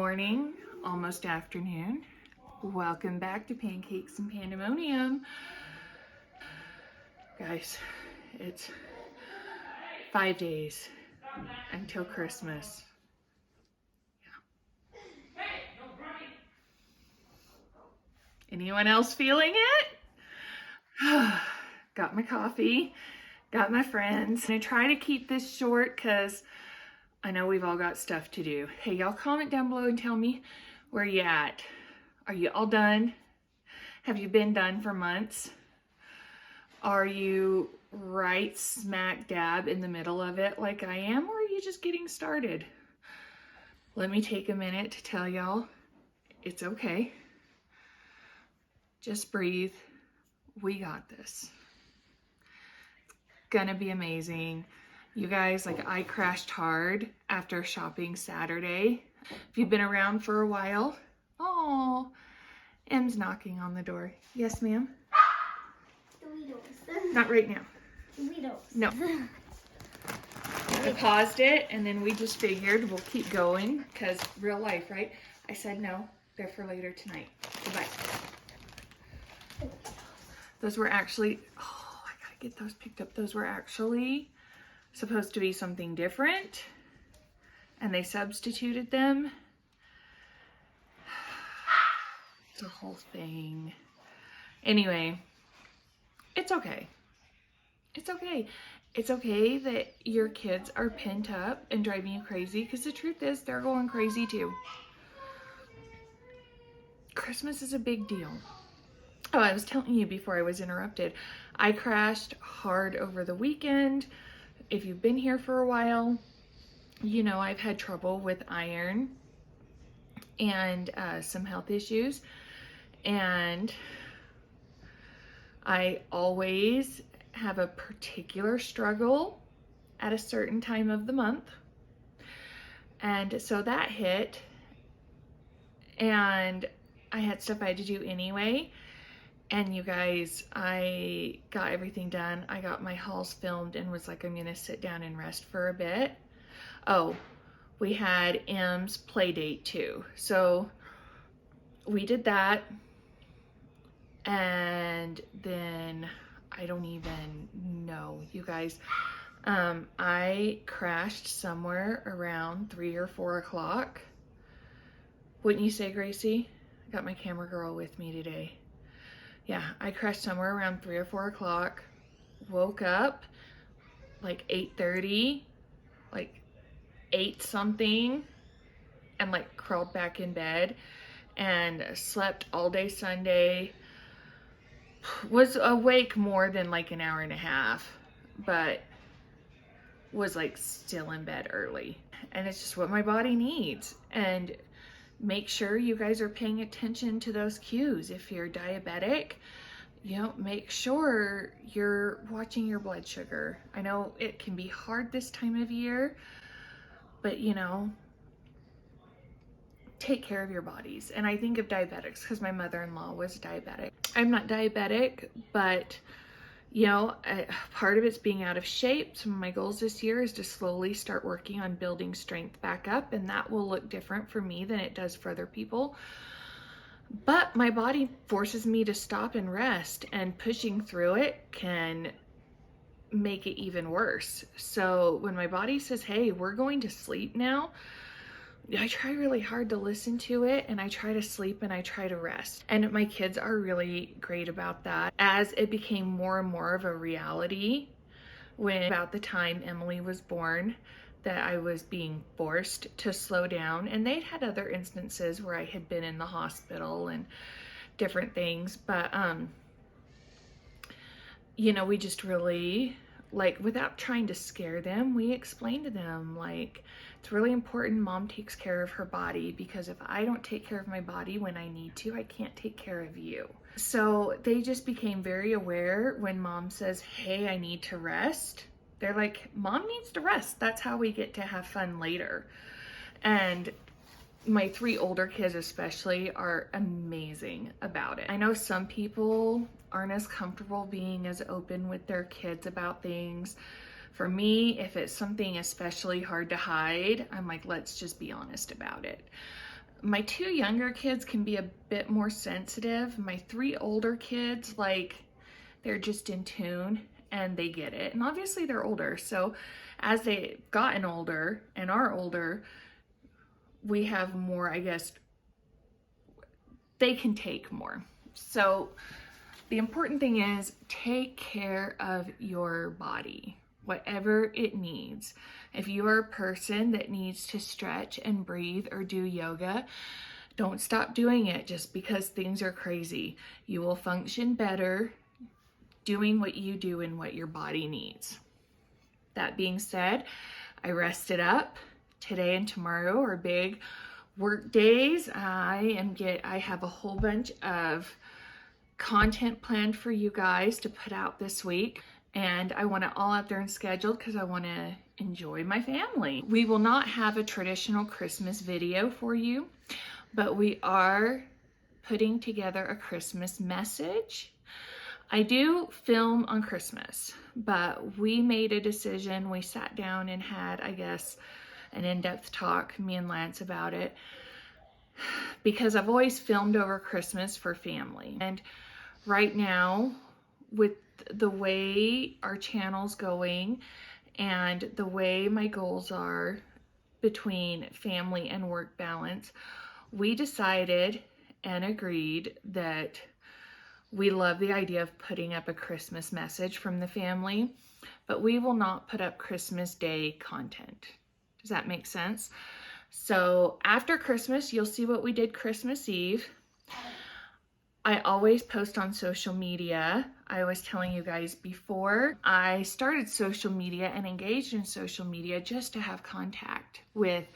morning, almost afternoon. Welcome back to Pancakes and Pandemonium. Guys, it's 5 days until Christmas. Yeah. Anyone else feeling it? Got my coffee, got my friends. I try to keep this short because I know we've all got stuff to do. Hey, y'all comment down below and tell me where you at. Are you all done? Have you been done for months? Are you right smack dab in the middle of it like I am, or are you just getting started? Let me take a minute to tell y'all it's okay. Just breathe. We got this. It's gonna be amazing. You guys, like, I crashed hard after shopping Saturday. If you've been around for a while, oh, M's knocking on the door. Yes, ma'am? Not right now. No. I paused it and then we just figured we'll keep going because real life, right? I said no, they're for later tonight. Goodbye. Those were actually, oh, I gotta get those picked up. Those were actually supposed to be something different and they substituted them. It's a whole thing. Anyway, it's okay. It's okay. It's okay that your kids are pent up and driving you crazy because the truth is they're going crazy too. Christmas is a big deal. Oh, I was telling you before I was interrupted. I crashed hard over the weekend. If you've been here for a while, you know I've had trouble with iron and some health issues. And I always have a particular struggle at a certain time of the month. And so that hit and I had stuff I had to do anyway. And you guys, I got everything done. I got my hauls filmed and was like, I'm gonna sit down and rest for a bit. Oh, we had M's play date too. So we did that. And then I don't even know, you guys. I crashed somewhere around 3 or 4 o'clock. Wouldn't you say, Gracie? I got my camera girl with me today. Yeah, I crashed somewhere around 3 or 4 o'clock. Woke up like 8:30, like 8 something, and like crawled back in bed and slept all day Sunday. Was awake more than like an hour and a half, but was like still in bed early. And it's just what my body needs. And make sure you guys are paying attention to those cues. If you're diabetic, you know, make sure you're watching your blood sugar. I know it can be hard this time of year, but you know, take care of your bodies. And I think of diabetics because my mother-in-law was diabetic. I'm not diabetic, but you know, part of it's being out of shape. Some of my goals this year is to slowly start working on building strength back up, and that will look different for me than it does for other people. But my body forces me to stop and rest, and pushing through it can make it even worse. So when my body says, hey, we're going to sleep now, I try really hard to listen to it, and I try to sleep and I try to rest. And my kids are really great about that. As it became more and more of a reality, when about the time Emily was born, that I was being forced to slow down. And they'd had other instances where I had been in the hospital and different things, but you know, we just really, like, without trying to scare them, we explained to them, like, it's really important mom takes care of her body, because if I don't take care of my body when I need to, I can't take care of you. So they just became very aware when mom says, hey, I need to rest. They're like, mom needs to rest. That's how we get to have fun later. And my 3 older kids especially are amazing about it. I know some people aren't as comfortable being as open with their kids about things. For me, if it's something especially hard to hide, I'm like, let's just be honest about it. My 2 younger kids can be a bit more sensitive. My 3 older kids, like, they're just in tune and they get it. And obviously they're older. So as they've gotten older and are older, we have more, I guess, they can take more. So the important thing is take care of your body, whatever it needs. If you are a person that needs to stretch and breathe or do yoga, don't stop doing it just because things are crazy. You will function better doing what you do and what your body needs. That being said, I rested up. Today and tomorrow are big work days. I have a whole bunch of content planned for you guys to put out this week, and I want it all out there and scheduled because I want to enjoy my family. We will not have a traditional Christmas video for you, but we are putting together a Christmas message. I do film on Christmas, but we made a decision. We sat down and had, I guess, an in-depth talk, me and Lance, about it, because I've always filmed over Christmas for family. And right now, with the way our channel's going and the way my goals are between family and work balance, we decided and agreed that we love the idea of putting up a Christmas message from the family, but we will not put up Christmas Day content. Does that make sense? So after Christmas, you'll see what we did Christmas Eve. I always post on social media. I was telling you guys before, I started social media and engaged in social media just to have contact with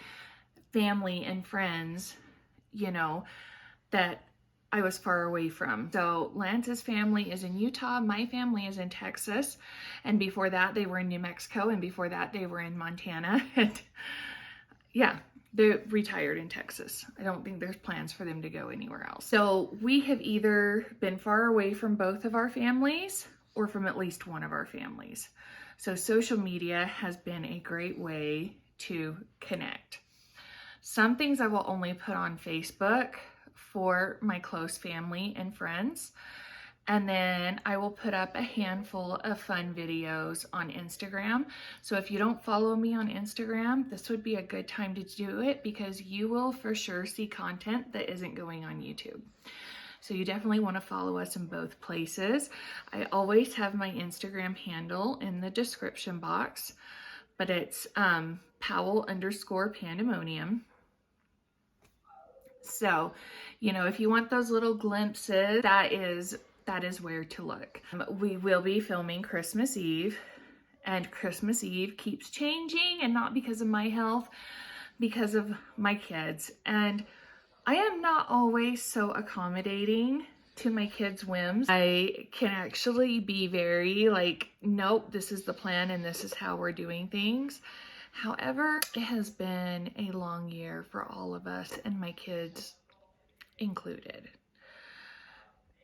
family and friends, you know, that I was far away from. So Lance's family is in Utah, my family is in Texas, and before that they were in New Mexico, and before that they were in Montana. And yeah, they're retired in Texas. I don't think there's plans for them to go anywhere else. So we have either been far away from both of our families or from at least one of our families. So social media has been a great way to connect. Some things I will only put on Facebook for my close family and friends. And then I will put up a handful of fun videos on Instagram. So if you don't follow me on Instagram, this would be a good time to do it, because you will for sure see content that isn't going on YouTube. So you definitely want to follow us in both places. I always have my Instagram handle in the description box, but it's Powell_Pandemonium. So, you know, if you want those little glimpses, that is where to look. We will be filming Christmas Eve, and Christmas Eve keeps changing, and not because of my health, because of my kids. And I am not always so accommodating to my kids' whims. I can actually be very like, nope, this is the plan and this is how we're doing things. However, it has been a long year for all of us, and my kids included.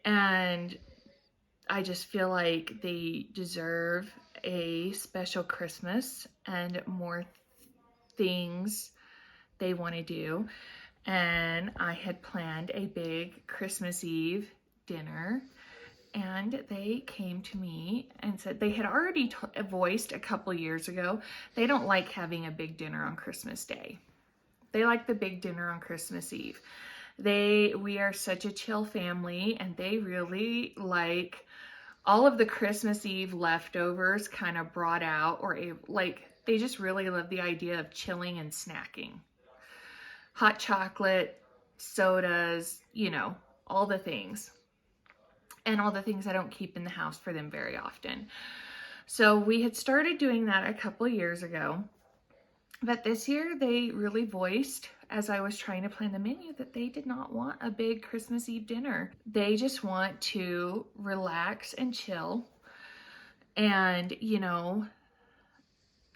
And I just feel like they deserve a special Christmas and more things they want to do. And I had planned a big Christmas Eve dinner, and they came to me and said they had already voiced a couple years ago they don't like having a big dinner on Christmas Day. They like the big dinner on Christmas Eve. We are such a chill family, and they really like all of the Christmas Eve leftovers kind of brought out, or they just really love the idea of chilling and snacking. Hot chocolate, sodas, you know, all the things. And all the things I don't keep in the house for them very often. So we had started doing that a couple years ago. But this year they really voiced, as I was trying to plan the menu, that they did not want a big Christmas Eve dinner. They just want to relax and chill. And, you know,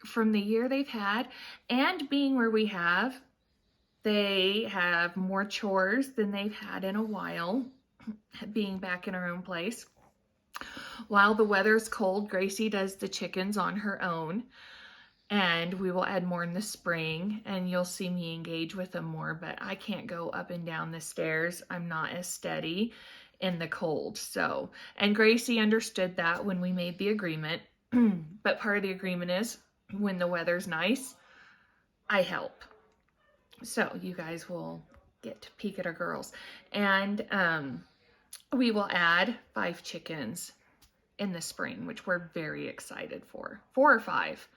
from the year they've had, and being where we have, they have more chores than they've had in a while, being back in our own place. While the weather's cold, Gracie does the chickens on her own. and we will add more in the spring, and you'll see me engage with them more, but I can't go up and down the stairs. I'm not as steady in the cold. So, and Gracie understood that when we made the agreement, but part of the agreement is when the weather's nice, I help. So you guys will get to peek at our girls. And we will add 5 chickens in the spring, which we're very excited for. 4 or 5.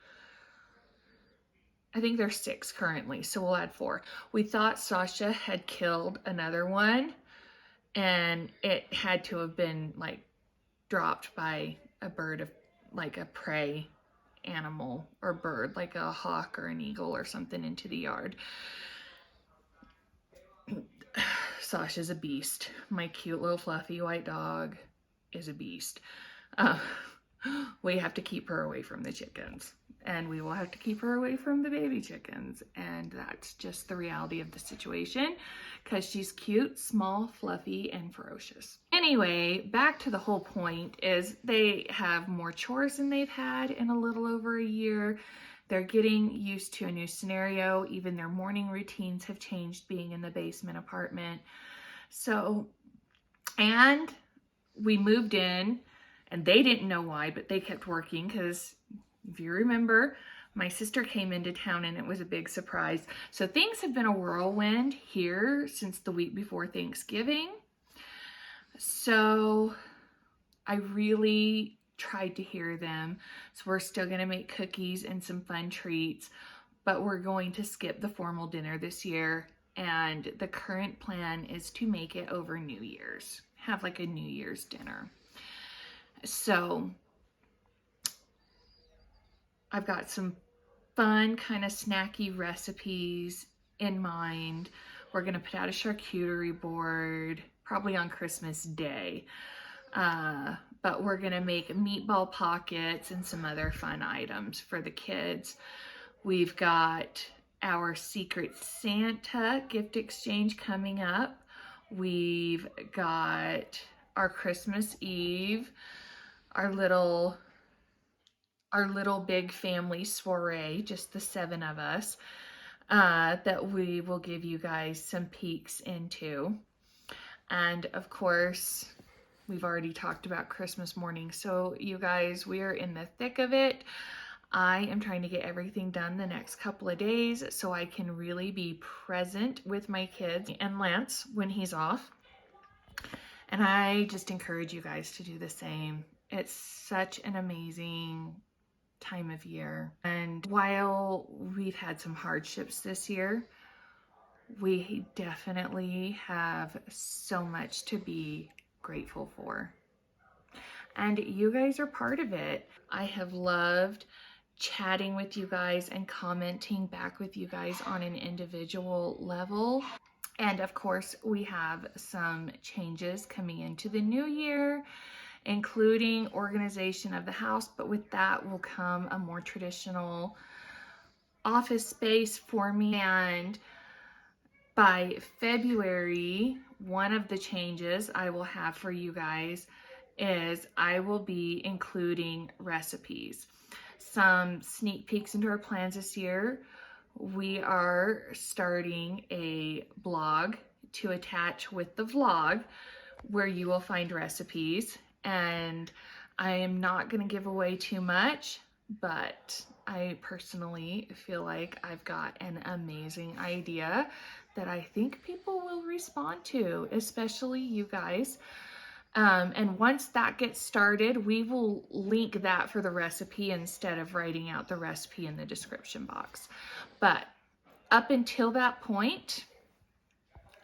I think there's 6 currently, so we'll add 4. We thought Sasha had killed another one, and it had to have been like dropped by a bird of like a prey animal or bird, like a hawk or an eagle or something, into the yard. Sasha's a beast. My cute little fluffy white dog is a beast. We have to keep her away from the chickens, and we will have to keep her away from the baby chickens, and that's just the reality of the situation, because she's cute, small, fluffy, and ferocious. Anyway, back to the whole point is they have more chores than they've had in a little over a year. They're getting used to a new scenario. Even their morning routines have changed being in the basement apartment. So, and we moved in, and they didn't know why, but they kept working because, if you remember, my sister came into town and it was a big surprise. So things have been a whirlwind here since the week before Thanksgiving. So I really tried to hear them. So we're still going to make cookies and some fun treats, but we're going to skip the formal dinner this year. And the current plan is to make it over New Year's, have like a New Year's dinner. So I've got some fun kind of snacky recipes in mind. We're going to put out a charcuterie board probably on Christmas Day. But we're going to make meatball pockets and some other fun items for the kids. We've got our Secret Santa gift exchange coming up. We've got our Christmas Eve, our little big family soiree, just the 7 of us, that we will give you guys some peeks into. And of course, we've already talked about Christmas morning. So you guys, we are in the thick of it. I am trying to get everything done the next couple of days so I can really be present with my kids and Lance when he's off. And I just encourage you guys to do the same. It's such an amazing time of year. And while we've had some hardships this year, we definitely have so much to be grateful for. And you guys are part of it. I have loved chatting with you guys and commenting back with you guys on an individual level. And of course, we have some changes coming into the new year, including organization of the house, but with that will come a more traditional office space for me. And by February, one of the changes I will have for you guys is I will be including recipes. Some sneak peeks into our plans this year. We are starting a blog to attach with the vlog where you will find recipes, and I am not going to give away too much, but I personally feel like I've got an amazing idea that I think people will respond to, especially you guys. And once that gets started, we will link that for the recipe instead of writing out the recipe in the description box. But up until that point,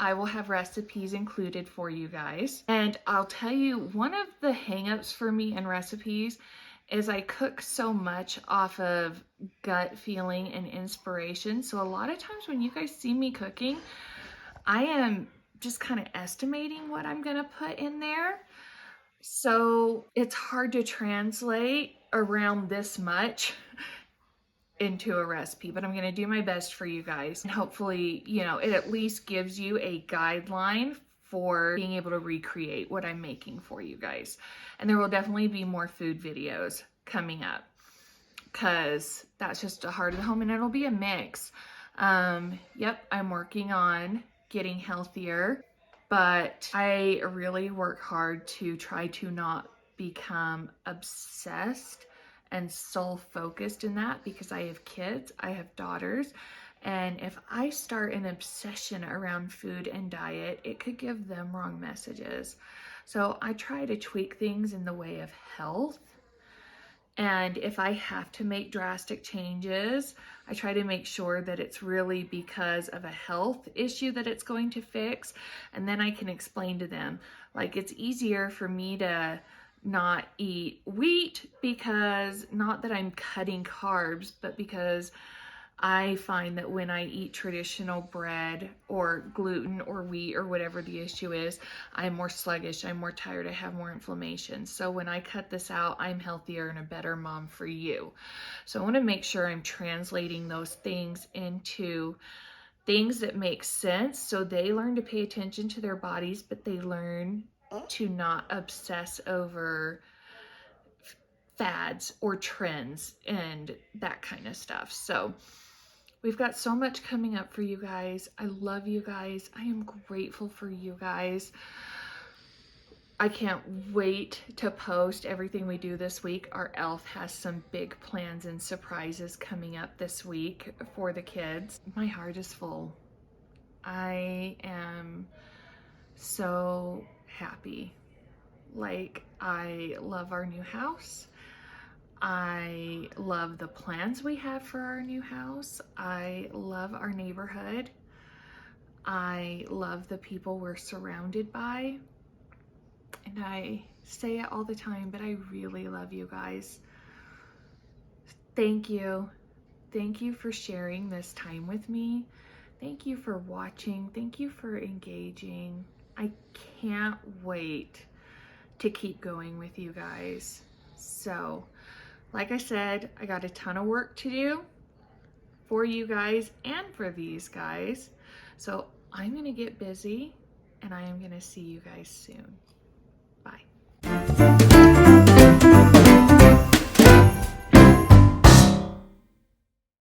I will have recipes included for you guys. And I'll tell you, one of the hangups for me in recipes is I cook so much off of gut feeling and inspiration. So a lot of times when you guys see me cooking, I am just kind of estimating what I'm gonna put in there. So it's hard to translate around this much into a recipe, but I'm gonna do my best for you guys. And hopefully, you know, it at least gives you a guideline for being able to recreate what I'm making for you guys. And there will definitely be more food videos coming up, because that's just a heart of the home, and it'll be a mix. Yep, I'm working on getting healthier, but I really work hard to try to not become obsessed and soul focused in that, because I have kids, I have daughters, and if I start an obsession around food and diet, it could give them wrong messages. So I try to tweak things in the way of health. And if I have to make drastic changes, I try to make sure that it's really because of a health issue that it's going to fix. And then I can explain to them, like, it's easier for me to not eat wheat because, not that I'm cutting carbs, but because I find that when I eat traditional bread or gluten or wheat or whatever the issue is, I'm more sluggish, I'm more tired, I have more inflammation. So when I cut this out, I'm healthier and a better mom for you. So I want to make sure I'm translating those things into things that make sense, so they learn to pay attention to their bodies, but they learn to not obsess over fads or trends and that kind of stuff. So we've got so much coming up for you guys. I love you guys. I am grateful for you guys. I can't wait to post everything we do this week. Our elf has some big plans and surprises coming up this week for the kids. My heart is full. I am so happy. Like, I love our new house. I love the plans we have for our new house. I love our neighborhood. I love the people we're surrounded by. And I say it all the time, but I really love you guys. Thank you. Thank you for sharing this time with me. Thank you for watching. Thank you for engaging. I can't wait to keep going with you guys. So, like I said, I got a ton of work to do for you guys and for these guys. So I'm gonna get busy, and I am gonna see you guys soon. Bye.